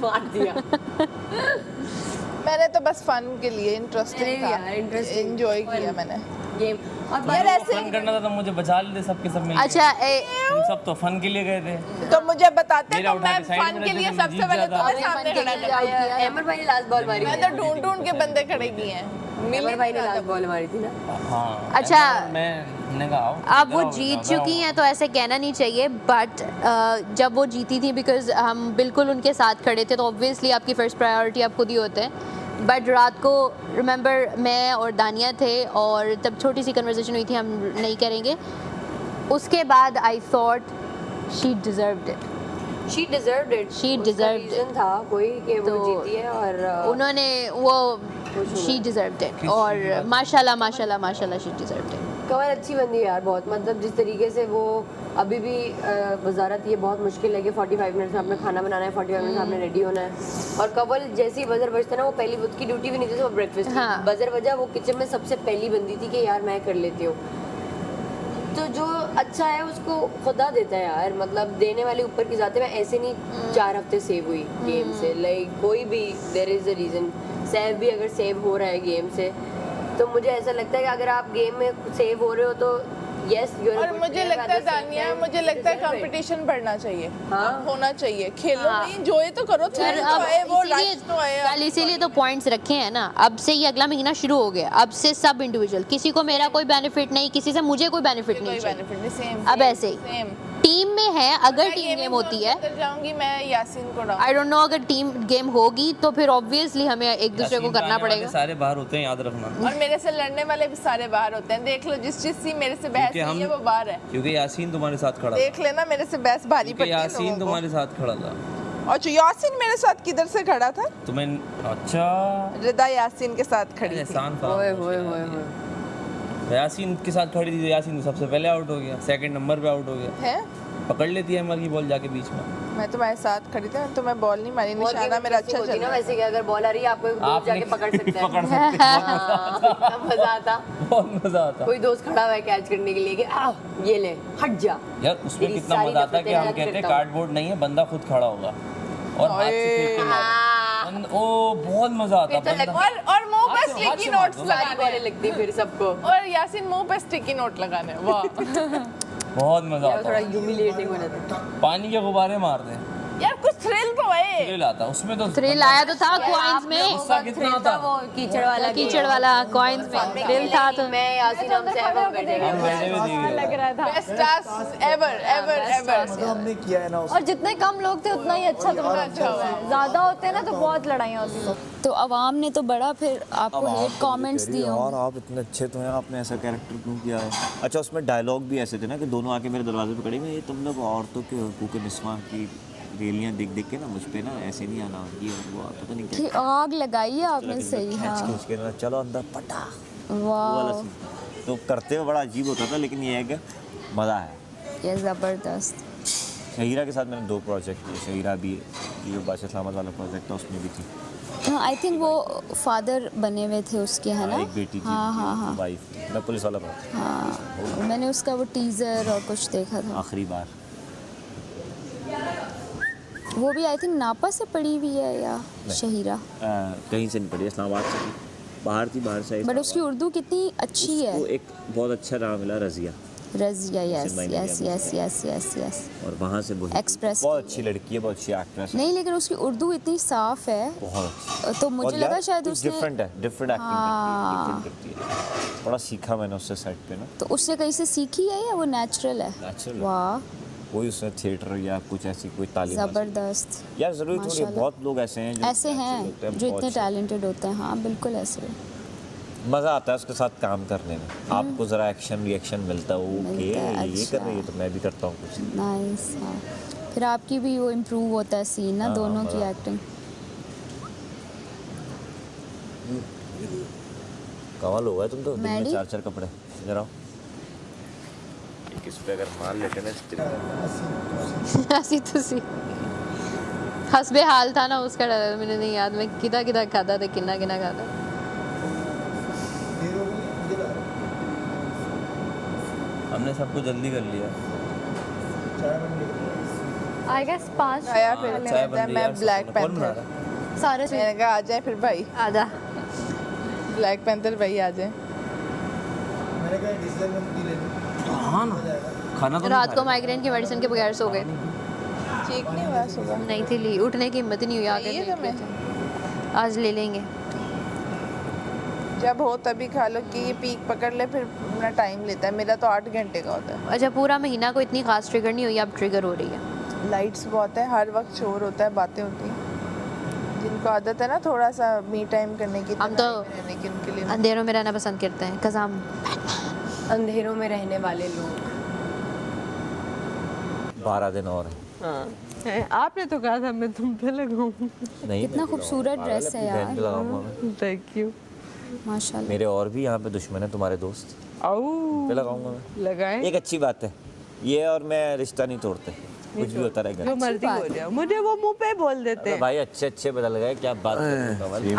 मार दिया। मैंने तो बस फन के लिए इंटरेस्टिंग था, एंजॉय किया मैंने गेम। और यार ऐसे फन करना था तो मुझे बचा लेते सबके सब मिलके। अच्छा तुम सब तो फन के लिए गए थे। तो मुझे बताते मेरा तो उठा मैं के साइड फन में के रख लिए देते, सबसे पहले जीत तुम्हारे सामने खड़ा करता। अहमद भाई ने लास्ट बॉल मारी। मैं तो ढूंढ के बंदे खड़े किए हैं, अहमद भाई ने लास्ट बॉल मारी थी ना। हाँ अच्छा, मैंने कहा आओ, अब वो इधर आओ, जीत इधर आओ। चुकी हैं तो ऐसे कहना नहीं चाहिए, बट जब वो जीती थी बिकॉज हम बिल्कुल उनके साथ खड़े थे, तो ऑब्वियसली आपकी फर्स्ट प्रायोरिटी आप खुद ही होते हैं। बट रात को रिमेंबर मैं और दानिया थे और तब छोटी सी कन्वर्सेशन हुई थी, हम नहीं करेंगे। उसके बाद I thought she deserved it. She deserved it. She उसका deserved it. reason था कोई कि वो तो जीती है और उन्होंने वो शी डिजर्व्ड इट और माशाल्लाह माशाल्लाह माशाल्लाह शी डिजर्व्ड इट। कवर अच्छी बंदी है यार बहुत, मतलब जिस तरीके से वो अभी भी वजारत ये बहुत मुश्किल है कि 45 मिनट में आपने खाना बनाना है, 45 मिनट में आपने रेडी होना है। और कवल जैसे ही बजर बजता ना, वो पहली उसकी ड्यूटी भी नहीं थी, वो ब्रेकफास्ट हाँ। बजर बजा वो किचन में सबसे पहली बंदी थी कि यार मैं कर लेती हूँ। तो जो अच्छा है उसको खुदा देता है यार, मतलब देने वाले ऊपर की जाते। मैं ऐसे नहीं 4 हफ्ते सेव हुई गेम से, लाइक कोई भी there is a reason. Save भी अगर सेव हो रहा है गेम से, तो मुझे ऐसा लगता है कि अगर आप गेम में सेव हो रहे हो तो यस यू और मुझे लगता है दानिया, मुझे लगता है कंपटीशन बढ़ना चाहिए, हाँ। होना चाहिए। खेलो हाँ। नहीं, एंजॉय तो करो, थ्रिल तो अब आए, वो इसीलिए रश तो आए। कल इसीलिए तो पॉइंट्स रखे हैं ना। अब से ये अगला महीना शुरू हो गया, अब से सब इंडिविजुअल, किसी को मेरा कोई बेनिफिट नहीं, किसी से मुझे कोई बेनिफिट कोई नहीं चाहिए। बेनिफिट नहीं, सेम अब ऐसे ही सेम टीम में है, अगर टीम गेम होती है, जाऊंगी मैं यासीन को डाउन। आई डोंट नो, अगर टीम गेम होगी तो फिर ऑब्वियसली हमें एक दूसरे को यासीन करना आने वाले पड़ेगा। सारे बाहर होते हैं, याद रखना। और मेरे से लड़ने वाले भी सारे बाहर होते हैं, देख लो जिस सी मेरे से बहस क्योंकि हुई है हम- वो बाहर है। क्योंकि यासीन तुम्हारे साथ खड़ा था। देख लेना मेरे से बहस भारी क्योंकि पड़ती है यासीन लोगों को। तुम्हारे साथ खड़ा था। अच्छा, यासीन मेरे साथ किधर से खड़ा था? तुम्हें अच्छा रिदा यासीन के साथ खड़ी थी। एहसान ओए फरामोश ओए है। ओए ओए। यासीन के साथ खड़ी थी, तो यासीन तो सबसे पहले आउट हो गया, सेकंड नंबर पे आउट हो गया। है पकड़ लेती है हमारी बॉल जाके बीच में। मैं तुम्हारे साथ खड़ी थी, तो मैं बॉल नहीं मारी, निशाना मेरा अच्छा होती चल ना रहा है। वैसे कि अगर बॉल आ रही है आपको एक दोस्त जाके पकड़ सकता है। पकड़ सकते हैं। हाँ, मजा आता। बहुत मजा आता। कोई दोस्त खड़ा हुआ है कैच करने के लिए कि आ ये ले हट जा। यार उसमें मेरी कितना सारी मजा आता है कि नफरतें हम अलग कहते हैं करता हूँ। कार्डबोर्ड नहीं है, बंदा खुद खड़ा होगा और हाथ से फेंक के मारो। हाँ। ओ बहुत मजा आता फिर तो बंदा। और मुंह पे हाथ से स्टिकी मार नोट्स दो। सारी लगाने बॉलें लगती फिर सबको। और यासीन मुंह पे स्टिकी नोट लगाने, वाह। बहुत मजा यार थोड़ा आता है। ह्यूमिलिएटिंग हो जाता है। पानी के गुब्बारे मार दे, यार कुछ थ्रिल तो है। थ्रिल आता है उसमें तो। थ्रिल आया तो था कॉइंस में, गुस्सा कितना थ्रिल होता? था वो कीचड़ वाला कीचड़ वाला कॉइंस में थ्रिल था तो मैं यासीन हम से हम बैठे हम बैठे हुए देख लग रहा था। Best task ever ever ever. हमने किया है ना और जितने कम लोग थे उतना ही अच्छा तुम्हारा अच्छा हुआ। ज्यादा होते हैं ना तो बहुत लड़ाइयाँ होती हैं। तो अवाम ने तो बड़ा फिर आपको हेट कमेंट्स दिए और होंगे। आप इतने अच्छे तो हैं, आपने ऐसा कैरेक्टर क्यों किया है? अच्छा उसमें डायलॉग भी ऐसे थे ना कि दोनों आके मेरे दरवाजे पे खड़े हुए, ये तुम लोग औरतों के हकूक़ निस्वां की रेलियां दिख देख के ना मुझ पे ना ऐसे नहीं आना, ये वो पता नहीं क्या कि आग लगाई है आपने सही। हाँ खींच के ना चलो अंदर पटा वो वाह, वाला सीन। तो करते हुए बड़ा अजीब होता था, लेकिन ये है कि मज़ा है। ये ज़बरदस्त। शहीरा के साथ मैंने 2 प्रोजेक्ट किए। शहीरा भी ये बादशाह इस्लामाबाद वाला प्रोजेक्ट था, उसमें भी थी। हाँ आई थिंक वो फादर बने हुए थे उसके, है ना? एक बेटी थी, हाँ हाँ हाँ वाइफ। मैं पुलिस वाला था हाँ, मैंने उसका वो टीज़र और कुछ देखा था। आखिरी बार। वो भी आई थिंक नापा से पड़ी हुई है या शहीरा, कहीं से नहीं पड़ी, इस्लामाबाद से थी, बाहर थी, बाहर से। बट उसकी उर्दू कितनी अच्छी है। वो एक बहुत अच्छा नाम मिला, Razia. Razia, yes cinema yes India में यस यस यस यस। और वहाँ से वो एक्सप्रेस बहुत अच्छी लड़की है, बहुत अच्छी एक्ट्रेस है, नहीं लेकिन उसकी उर्दू इतनी साफ है, बहुत अच्छी। तो मुझे और लगा यार, शायद कुछ उसने डिफरेंट है, डिफरेंट एक्टिंग हाँ। करती है। थोड़ा सीखा मैंने उससे सेट पे ना। तो उससे कहीं से सीखी है या वो नेचुरल है? नेचुरल वाह कोई उसने थिएटर या कुछ ऐसी कोई तालीम हासिल- ज़बरदस्त। यार ज़रूरी थोड़ी है, माशाल्लाह। बहुत लोग ऐसे हैं जो ऐसे natural होते हैं जो बहुत इतने अच्छे। टैलेंटेड होते हैं। हाँ बिल्कुल ऐसे। मज़ा आता है उसके साथ काम करने में, आपको ज़रा एक्शन रिएक्शन मिलता है। ओके मिलता है, ये अच्छा। कर रही है तो मैं भी करता हूँ कुछ। नाइस। हाँ फिर आपकी भी वो इम्प्रूव होता है सीन ना, हाँ, दोनों की मज़ा। एक्टिंग। कमाल हो गया तुम तो, दिन में मैडी? 4 कपड़े। इधर आओ, किस पे अगर मार लेते ना ऐसी तुसी हसबे हाल था ना उसका, मैंने नहीं याद मैं किदा किदा खाता था, किन्ना किन्ना खाता। हमने सबको जल्दी कर लिया। आई गेस 5 आया फिर चाय कहता बन है रही मैं यार, ब्लैक कौन बना पैंथर। रहा है? सारे मैंने कहा आ जाए फिर भाई, आधा ब्लैक पैंथर भाई आ जाए। हाँ ना, खाना तो रात को माइग्रेन की मेडिसिन के बगैर सो गए। ठीक नहीं हुआ सुबह? नहीं थी ली, उठने की हिम्मत ही नहीं हुई आगे चाहिए लेट तुम्हें? लेते। आज ले लेंगे। जब हो तभी खा लो कि ये पीक पकड़ ले, फिर अपना टाइम लेता है। मेरा तो 8 घंटे का होता है। अच्छा पूरा महीना को इतनी खास ट्रिगर नहीं हुई, अब ट्रिगर हो रही है। लाइट्स बहुत है, हर वक्त शोर होता है, बातें होती हैं। जिनको आदत है ना थोड़ा सा मी टाइम करने की, हम तो तन्हाई में रहने की, उनके लिए अंधेरों में रहना पसंद करते हैं cause हम अंधेरों में रहने वाले लोग। 12 दिन और है। आपने तो कहा था मैं तुम पे लगाऊं। नहीं, कितना खूबसूरत ड्रेस है यार। लगाऊंगा मैं। Thank you. माशाल्लाह। मेरे और भी यहाँ पे दुश्मन है तुम्हारे दोस्त, आओ पे लगाऊंगा मैं। लगाए एक अच्छी बात है ये, और मैं रिश्ता नहीं तोड़ते, कुछ भी होता रहेगा। जो मर्जी हो जाए, मुझे वो मुंह पे बोल देते अबे हैं। भाई अच्छे बदल गए, क्या बात कर रहे हो?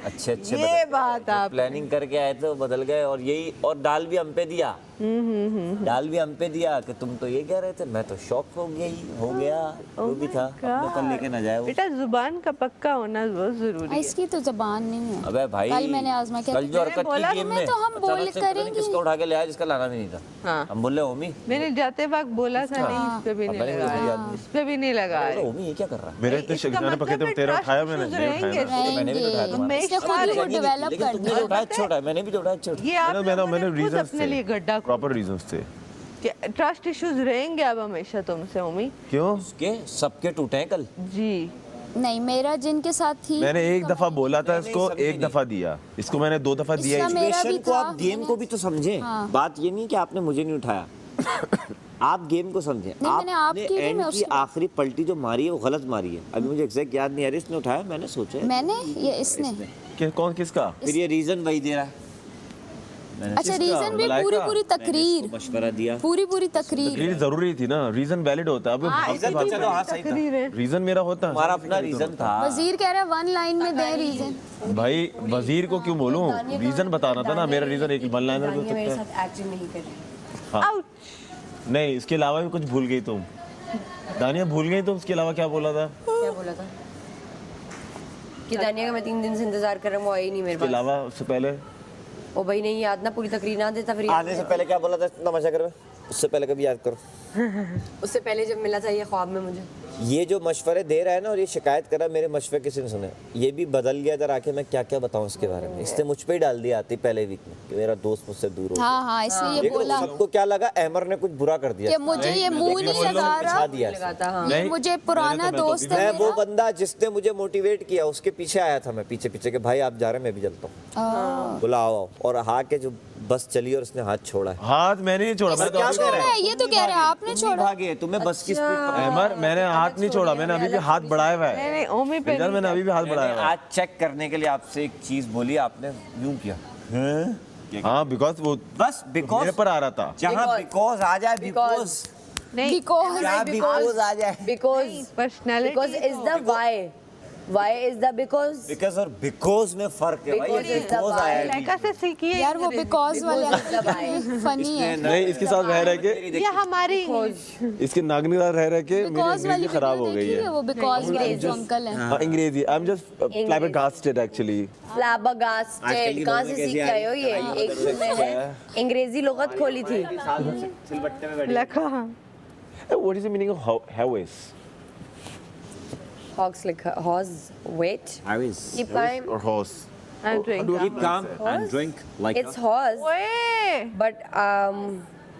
अच्छे ये बात आप प्लानिंग करके आए थे वो बदल गए, और यही, और डाल भी हम पे दिया। डाल भी हम पे दिया कि तुम तो ये कह रहे थे। मैं तो शॉक हो गया जो भी था। अपने पर लेके ना जाए वो। बेटा जुबान का पक्का होना बहुत जरूरी है। इसकी तो जबान नहीं है। अबे भाई कल मैंने आजमा के कल जो हरकत बोला की गेम तुम्हें में, तो हम अचानक बोल से पता नहीं करेंगे। किसको उठा के ले आया जिसका लाना भी नहीं था। हाँ। हम बोले ओमी, मैंने जाते वक्त बोला था नहीं, इस पे भी नहीं मैंने लगाया, याद नहीं। इस पे भी नहीं लगाया। ओमी ये क्या कर रहा है? मेरे इतने शगजाने पके थे, तेरा उठाया मैंने, नहीं उठाया ना। मैंने भी तो उठाया तुम्हारा। मैं इसने खुद ही वो डेवलप लेकिन कर तुमने दिया। जो उठाया छोटा है, मैंने भी जो उठाया छोटा। ये आप मैंने खुद रीजंस अपने लिए गड्ढा थे, प्रॉपर रीजंस थे। ट्रस्ट इश्यूज रहेंगे अब हमेशा तुमसे ओमी क्यों? उसके सबके टूटे हैं कल। जी। नहीं, मेरा जिनके साथ थी मैंने एक दफा बोला था इसको, एक दफा दिया इसको, मैंने 2 दफा दिया इसका ही। मेरा भी सिचुएशन को था। आप गेम को भी तो समझें। बात ये नहीं कि आपने मुझे नहीं उठाया। आप गेम को समझें। नहीं, मैंने आपने आपकी नहीं, एंड मैं की उसकी- आखिरी पलटी जो मारी है वो गलत मारी है। अभी मुझे एग्जैक्ट याद नहीं आ रही इसने उठाया, मैंने सोचा है। मैंने ये इसने कौन किसका? फिर ये रीजन वही दे रहा है। अच्छा रीजन भी मलाइका? पूरी तकरीर, मशवरा दिया। पूरी तकरीर। रीजन जरूरी थी ना, रीजन वैलिड होता है। अब रीजन तो चलो हाँ सही था। रीजन मेरा होता है। हमारा अपना रीजन था। वजीर कह रहा है 1 लाइन में दे रीजन। भाई वजीर को क्यों बोलूं, रीजन बताना था ना। मेरा रीजन एक वन लाइनर हो दानिया मेरे सकता है। साथ एक्टिंग नहीं कर रही। नहीं, इसके अलावा भी कुछ भूल गई तुम। दानिया भूल गई तुम, इसके अलावा क्या बोला था? क्या बोला था? कि दानिया का मैं 3 दिन से इंतजार कर रहा हूँ, वो आई नहीं मेरे इसके पास। अलावा उससे पहले ओ भाई नहीं याद ना, पूरी तकरीर ना देता फिर आने से पहले क्या बोला था तमाशा करो, उससे पहले कभी याद करो। उससे पहले जब मिला था ये ख्वाब में मुझे। ये जो मशवरे दे रहा है ना और ये शिकायत कर रहा है, मेरे मशवरे किसी ने सुने? ये भी बदल गया इधर आके। मैं क्या क्या बताऊं इसके बारे में। इसने मुझ पे ही डाल दिया आती पहले वीक में कि मेरा दोस्त मुझसे दूर हो। हाँ इसलिए ये लेकिन बोला सबको क्या लगा, अहमर ने कुछ बुरा कर दिया। कि मुझे ये मुंह नहीं लगा बिछा रहा, दिया इसने। लगाता हाँ। ये मुझे पुराना दोस्त है मैं वो मेरा। बंदा जिसने मुझे मोटिवेट किया उसके पीछे आया था मैं, पीछे पीछे के भाई आप जा रहे हैं मैं भी चलता हूँ। बोला आओ आओ। और हाँ के जो बस चली और उसने हाथ छोड़ा है। हाथ मैंने नहीं छोड़ा। मैं क्या छोड़ा है, ये तो कह रहे हैं आपने तुम छोड़ा। नहीं भागे, तुम्हें बस की स्पीड पकड़। अहमर, मैंने हाथ नहीं छोड़ा, मैंने अभी भी हाथ बढ़ाया हुआ है। नहीं ओमी पे इधर मैंने अभी भी हाथ बढ़ाया हुआ है। आज चेक करने के लिए आपसे एक चीज बोली, आपने यूं किया। हाँ बिकॉज वो बस बिकॉज मेरे पर आ रहा था। जहाँ बिकॉज आ जाए, बिकॉज नहीं बिकॉज क्या बिकॉज आ जाए, because personality is the why is the because because और बिकॉज में फर्क है भाई। Because is the because why. आया है लाइका से सीखिए यार वो बिकॉज वाले फनी है। नहीं, इसके साथ रह के ये हमारी इसके नागनी के साथ रह के मेरी बिकॉज वाली अंग्रेजी खराब हो वीडियो गई देखी है। है वो बिकॉज के जो अंकल हैं। हाँ, अंग्रेजी आई एम जस्ट फ्लैबरगास्टेड एक्चुअली। फ्लैबरगास्टेड कहाँ से सीख के आए हो ये? एक में है अंग्रेजी लुगत खोली थी। लखा what is the meaning of house? Hawks लिखा हॉज वेट कीप काम और horse? and drink. Keep calm and drink like it's hawes ओए but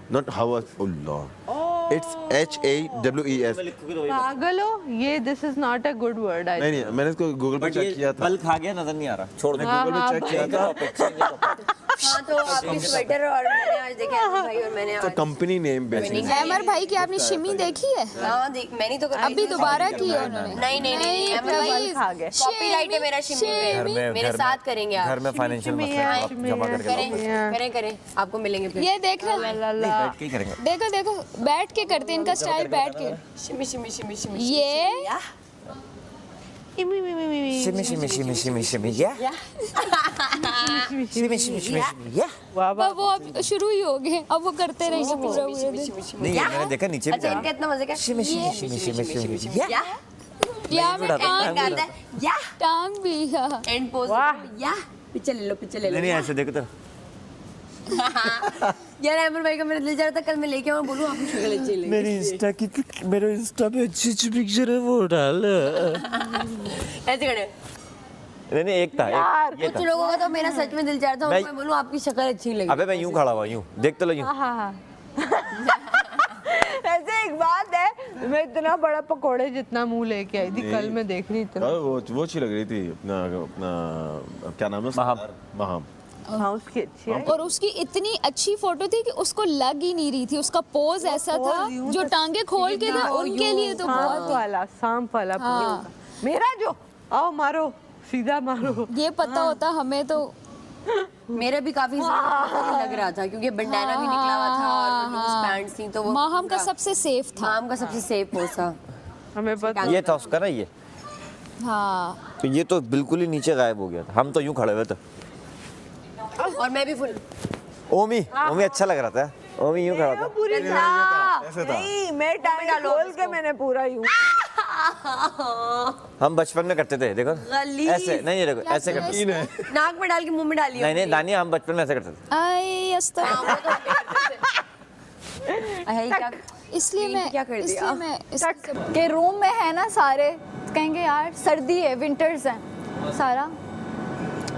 Not house. Oh lord. It's HAWES. पागल हो, ये this is not a good word. नहीं नहीं, मैंने इसको गूगल पे चेक किया था। बल खा गया, नजर नहीं आ रहा। छोड़ दे। गूगल पे चेक किया था। हाँ तो आपकी स्वेटर और मैंने आज देखा है भाई और मैंने आज कंपनी नेम बेसिकली। अमर भाई की आपने शिमी देखी है? हाँ मैंने तो करी अभी थी। दोबारा की है उन्होंने। नहीं अमर भाई खा गए। कॉपीराइट है मेरा शिमी पे। मेरे साथ करेंगे आप। घर में फाइनेंशियल मसले आप जमा करके करें आपको मिलेंगे फिर। ये देख रहे बैठ के ही करेंगे। देखो देखो बैठ के करते हैं, इनका स्टाइल बैठ के। शिमी शिमी शिमी शिमी ये Shimmy, shimmy, shimmy, shimmy, shimmy, yeah. Shimmy, shimmy, shimmy, shimmy, yeah. वाह वाह अब वो अब शुरू ही हो गए, अब वो करते रहेंगे पूरा पूरा दिन। नहीं, मैंने देखा नीचे भी अच्छा जा इनका इतना मजे का Shimmy, shimmy, shimmy, shimmy, shimmy, yeah. या या मैं टांग गाता है या टांग भी हाँ। एंड पोज या पीछे ले लो नहीं लो नहीं ऐसे देखो तो यार अमर भाई का मेरा दिल चाह रहा था कल मैं लेके आऊं बोलूं आपकी शक्ल अच्छी लगी मेरी इंस्टा की मेरे इंस्टा पे अच्छी अच्छी पिक्चर है वो डाल ऐसे खड़े नहीं नहीं एक था एक, ये कुछ था लोगों का तो मेरा सच में दिल चाह रहा था मैं- मैं बोलूं आपकी शक्ल अच्छी लगी अबे मैं यूं खड़ा हुआ यूं देख तो लो यूं ऐसे एक बात है, मैं इतना बड़ा पकोड़े जितना मुंह लेके आई थी कल, मैं देख रही थी वो अच्छी लग रही थी अपना अपना क्या नाम है उसका? महाम हाँ उसकी अच्छी है। और उसकी इतनी अच्छी फोटो थी कि उसको लग ही नहीं रही थी, उसका पोज ऐसा था जो टांगे खोल के थे उनके लिए तो बहुत सांप वाला, सांप वाला हाँ। मेरा जो आओ मारो सीधा मारो। ये पता होता हमें तो मेरा भी काफी ज्यादा लग रहा था क्योंकि बंडाना भी निकला हुआ था और लूज पैंट्स थी तो वो माहम का सबसे सेफ था। माम का सबसे सेफ पोज था हमें पता ये था उसका ना ये हाँ तो ये तो बिल्कुल ही नीचे गायब हो गया था हम तो यूं खड़े हुए थे और मैं भी फुल ओमी ओमी अच्छा लग रहा था ओमी यूं खड़ा था पूरी ऐसे था नहीं, मैं टाइम खोल के मैंने पूरा यूं हम बचपन में करते थे देखो गलीज। ऐसे नहीं ये देखो ऐसे करते नाक में डाल के मुंह में डाली नहीं नहीं दानिया हम बचपन में ऐसे करते थे आई क्या इसलिए मैं क्या कर दिया? इसलिए मैं इससे के रूम में है ना सारे कहेंगे यार सर्दी है विंटर्स है सारा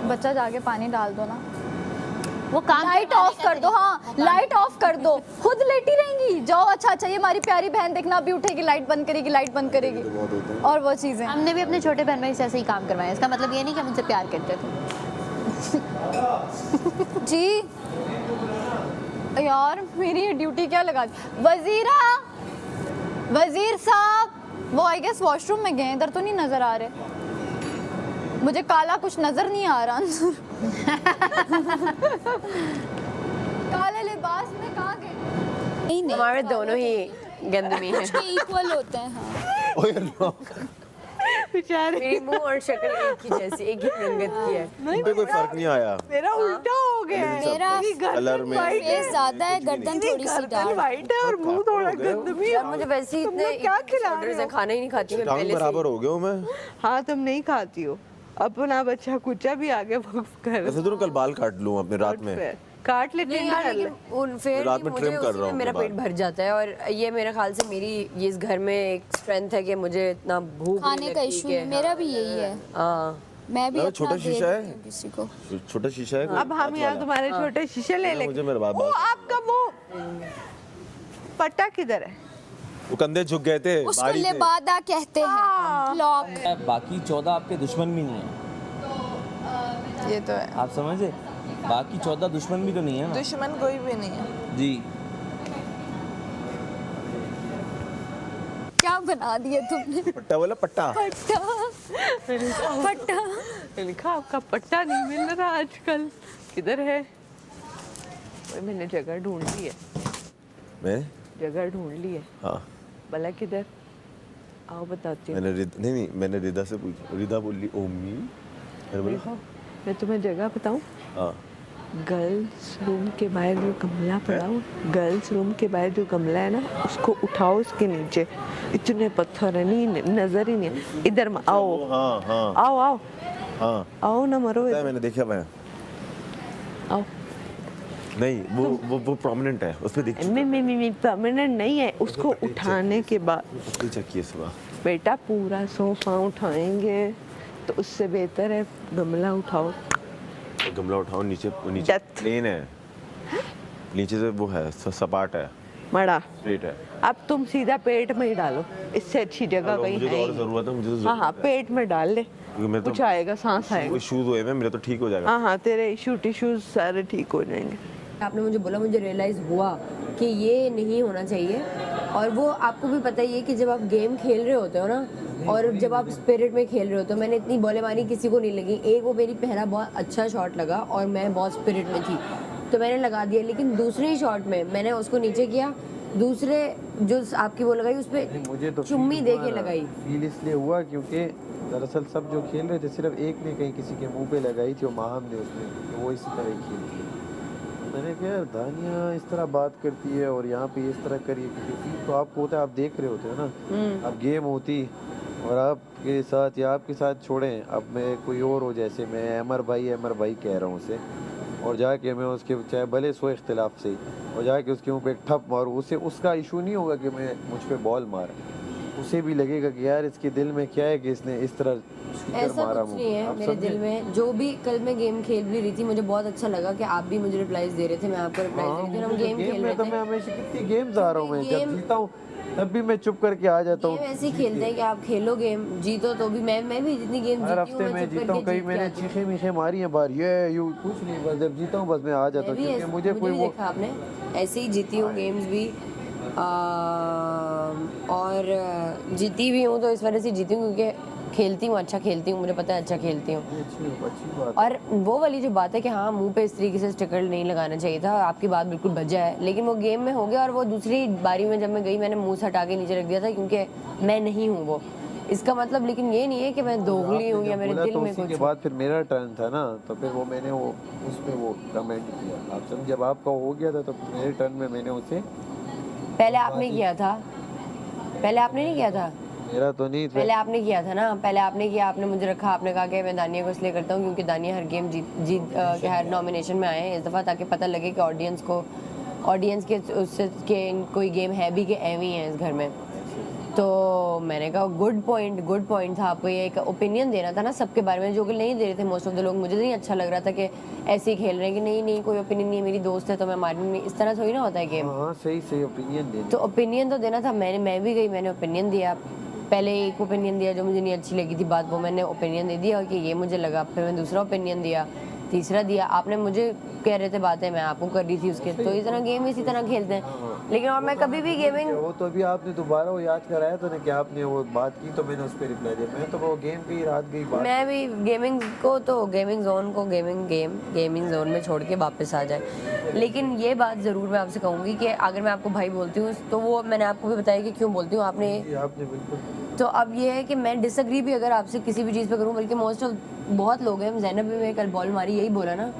बच्चा जाके पानी डाल दो ना वो काम लाइट ऑफ कर दो हाँ लाइट ऑफ कर दो खुद लेटी रहेंगी जाओ अच्छा ये हमारी प्यारी बहन देखना अभी उठेगी लाइट बंद करेगी और वो चीजें हमने भी अपने छोटे बहन भाई से ऐसे ही काम करवाया। इसका मतलब ये नहीं कि हम उनसे प्यार करते थे। जी यार मेरी ये ड्यूटी क्या लगा दी वजीर साहब वो आई गेस वॉशरूम में गए इधर तो नहीं नजर आ रहे मुझे काला कुछ नजर नहीं आ रहा अंदर काले लिबास में कहाँ गए नहीं नहीं हमारे दोनों ही गंद में हैं इक्वल होते हैं हाँ। बेचारे मेरी मुंह और शक्ल एक ही जैसी एक ही रंगत की है उन पे कोई फर्क नहीं आया मेरा उल्टा हो गया है। मेरा मेरी कलर में फेस ज्यादा है, गर्दन थोड़ी सी डार्क। वाइट है और मुंह थोड़ा गंदमी यार मुझे वैसे ही इतने क्या खिला रहे orders हैं, खाना ही नहीं खाती मैं टांग पहले बराबर से हो गया हूँ मैं हाँ तुम नहीं खाती हो अपना बच्चा कुचा भी आगे कर ऐसे तो कल बाल काट लूँ अपने रात में काट ले नहीं ट्रिम यार कर ले लेकिन उन फिर रात भी में मुझे trim कर उसी रहा में हूँ मेरा अपने पेट भर जाता है और ये मेरे ख्याल से मेरी ये इस घर में एक स्ट्रेंथ है कि मुझे इतना भूख खाने नहीं का लगती इशू कि मेरा भी यही है। हाँ मैं भी ना, अपना छोटा दे शीशा है? देती हूँ किसी को। छोटा शीशा है अब हम यहाँ तुम्हारे छोटे शीशे ले ले मुझे मेरे बाप वो आपका वो पट्टा किधर है वो कंधे झुक गए थे उसको बारी से लिबादा कहते हैं लॉक। बाकी 14 आपके दुश्मन भी नहीं है ये तो है आप समझे बाकी 14 दुश्मन भी तो नहीं है ना दुश्मन कोई भी नहीं है जी क्या बना दिया तुमने पट्टा बोला पट्टा पट्टा पट्टा लिखा आपका पट्टा नहीं मिल रहा आजकल किधर है ओए, मैंने जगह ढूंढ ली है मैं जगह ढूंढ ली है हाँ भला किधर आओ बताती हूँ नहीं मैंने रिदा से पूछा रिदा बोली ओमी मैंने बोला मैं तुम्हें जगह बताऊँ हाँ गर्ल्स रूम के बाहर जो गमला पड़ा हो गर्ल्स रूम के बाहर जो गमला है ना उसको उठाओ उसके नीचे इतने पत्थर है नहीं नजर ही नहीं है इधर आओ हाँ हाँ आओ आओ हाँ आओ ना मरो पता है, मैंने देखा मैं आओ नहीं वो प्रोमिनेंट है उस पे देख मैं परमानेंट नहीं है उसको उठाने के बाद उसकी चक्की सुबह बेटा पूरा सोफा उठाएंगे तो उससे बेहतर है गमला उठाओ गमला उठाओ नीचे नीचे Death. प्लेन है नीचे से वो है सपाट है मड़ा स्ट्रेट है अब तुम सीधा पेट में ही डालो इससे अच्छी जगह कहीं मुझे है तो ही और नहीं। जरूरत है मुझे तो हाँ हाँ पेट में डाल ले क्योंकि मैं तो कुछ आएगा सांस आएगा इश्यूज हुए हैं मेरे तो ठीक हो जाएगा हाँ हाँ तेरे इशू टिश्यूज सारे ठीक हो जाएंगे आपने मुझे बोला मुझे रियलाइज़ हुआ कि ये नहीं होना चाहिए और वो आपको भी पता ही है कि जब आप गेम खेल रहे होते हो ना और जब आप स्पिरिट में खेल रहे होते हो मैंने इतनी बॉलें मारी किसी को नहीं लगी एक वो मेरी पहला बहुत अच्छा शॉट लगा और मैं बहुत स्पिरिट में थी तो मैंने लगा दिया लेकिन दूसरे शॉट में मैंने उसको नीचे किया दूसरे जो आपकी वो लगाई उस नहीं, पर मुझे तो चुम्मी feel दे हुआ के ना, लगाई। फील इसलिए हुआ क्योंकि दरअसल सब जो खेल रहे थे सिर्फ एक ने कहीं किसी के मुंह पे लगाई थी और माहम ने उसने कि वो इसी तरह ही खेलती है। मैंने कहा यार दानिया इस तरह बात करती है और यहाँ पे इस तरह करिए, क्योंकि फील तो आपको होता है, आप देख रहे होते हो ना। अब गेम होती और आपके साथ या आपके साथ छोड़ें, अब मैं कोई और हो, जैसे मैं अमर भाई कह रहा हूँ उसे, और जाके मैं उसके चाहे भले सो इख्तिलाफ से और जाके उसके मुंह पे एक ठप मारूँ, उसे उसका इशू नहीं होगा कि मैं मुझ पे बॉल मारा, उसे भी लगेगा कि यार इसके दिल में क्या है कि इसने इस तरह स्टिकर ऐसा मारा कुछ नहीं है आप मेरे समझे? दिल में। जो भी कल मैं गेम खेल भी रही थी, मुझे बहुत अच्छा लगा कि आप भी मुझे रिप्लाईज दे रहे थे, मैं आपको रिप्लाईज दे रही थी और हम मुझे गेम खेल गेम रहे में तो थे। मैं हमेशा कितनी गेम्स आ रहा हूँ, मैं जब गेम- जीता हूँ तब भी मैं चुप करके आ जाता हूँ। गेम ऐसे ही खेलते हैं कि आप खेलो गेम, जीतो तो भी मैं भी जितनी गेम हर जीती हूँ हफ्ते मैं मैं चुप जीता हूँ, करके कई जीत के मैंने आती हूँ। चीखे मीखे मारी हैं बाहर, ये यू कुछ नहीं, बस जब जीता हूँ बस मैं आ जाता मैं हूँ, भी क्योंकि मुझे कोई भी वो देखा आपने, ऐसे ही जीती हूँ गेम्स भी। और जीती भी हूँ तो इस वजह से जीती हूँ क्योंकि खेलती हूँ, अच्छा खेलती हूँ, मुझे पता है अच्छा खेलती हूँ। अच्छी बात और वो वाली जो बात है कि हाँ मुंह पे इस तरीके से स्टिकर नहीं लगाना चाहिए था, आपकी बात बिल्कुल बजा है, लेकिन वो गेम में हो गया। और वो दूसरी बारी में जब मैं गई मैंने मुंह से हटा के नीचे रख दिया था क्योंकि मैं नहीं हूँ वो, इसका मतलब लेकिन ये नहीं है कि मैं दोगली हूँ या मेरे दिल में उसी कुछ के हो। बाद फिर मेरा टर्न था ना, तो फिर वो मैंने वो उस पे वो कमेंट किया, आप समझ, जब आपका हो गया था तो मेरे टर्न में मैंने उसे, पहले आपने किया था, पहले आपने नहीं किया था, मेरा तो नहीं था, पहले आपने किया था ना, पहले आपने किया, आपने मुझे रखा, आपने कहा कि मैं दानिया को इसलिए करता हूँ क्योंकि दानिया हर गेम जीत के हर नॉमिनेशन में आए हैं इस दफ़ा, ताकि पता लगे कि ऑडियंस के उससे के कोई गेम है भी कि एवं ही है इस घर में। तो मैंने कहा गुड पॉइंट था, आपको ये एक ओपिनियन देना था ना सबके बारे में, जो कि नहीं दे रहे थे मोस्ट ऑफ द लोग। मुझे नहीं अच्छा लग रहा था कि ऐसे ही खेल रहे हैं कि नहीं कोई ओपिनियन नहीं है, मेरी दोस्त है तो मैं मारूंगी नहीं, इस तरह थोड़ी ना होता है गेम। हाँ सही ओपिनियन दे तो ओपिनियन तो देना था, मैं भी गई, मैंने ओपिनियन दिया। पहले एक ओपिनियन दिया जो मुझे नहीं अच्छी लगी थी बात, वो मैंने ओपिनियन दे दिया कि ये मुझे लगा, फिर मैं दूसरा ओपिनियन दिया, तीसरा दिया, आपने मुझे कह रहे थे बातें, मैं आपको कर रही थी उसके। तो इस तरह गेम इसी तरह खेलते हैं। लेकिन और मैं कभी भी गेमिंग, वो तो अभी आपने दोबारा वो याद कराया तो कि आपने वो बात की तो मैंने उस पर रिप्लाई दिया, मैं तो वो गेम पे ही रात गई बात। मैं भी गेमिंग को तो गेमिंग जोन में छोड़ के वापस आ जाए। लेकिन ये बात ज़रूर मैं आपसे कहूँगी कि अगर मैं आपको भाई बोलती हूँ तो वो मैंने आपको भी बताया कि क्यों बोलती हूँ, आपने बिल्कुल। तो अब ये है कि मैं डिसएग्री भी अगर आपसे किसी भी चीज़ पे करूँ, बल्कि मोस्ट ऑफ बहुत लोग हैं, ज़ैनब भी मैं कल बॉल मारी यही बोला ना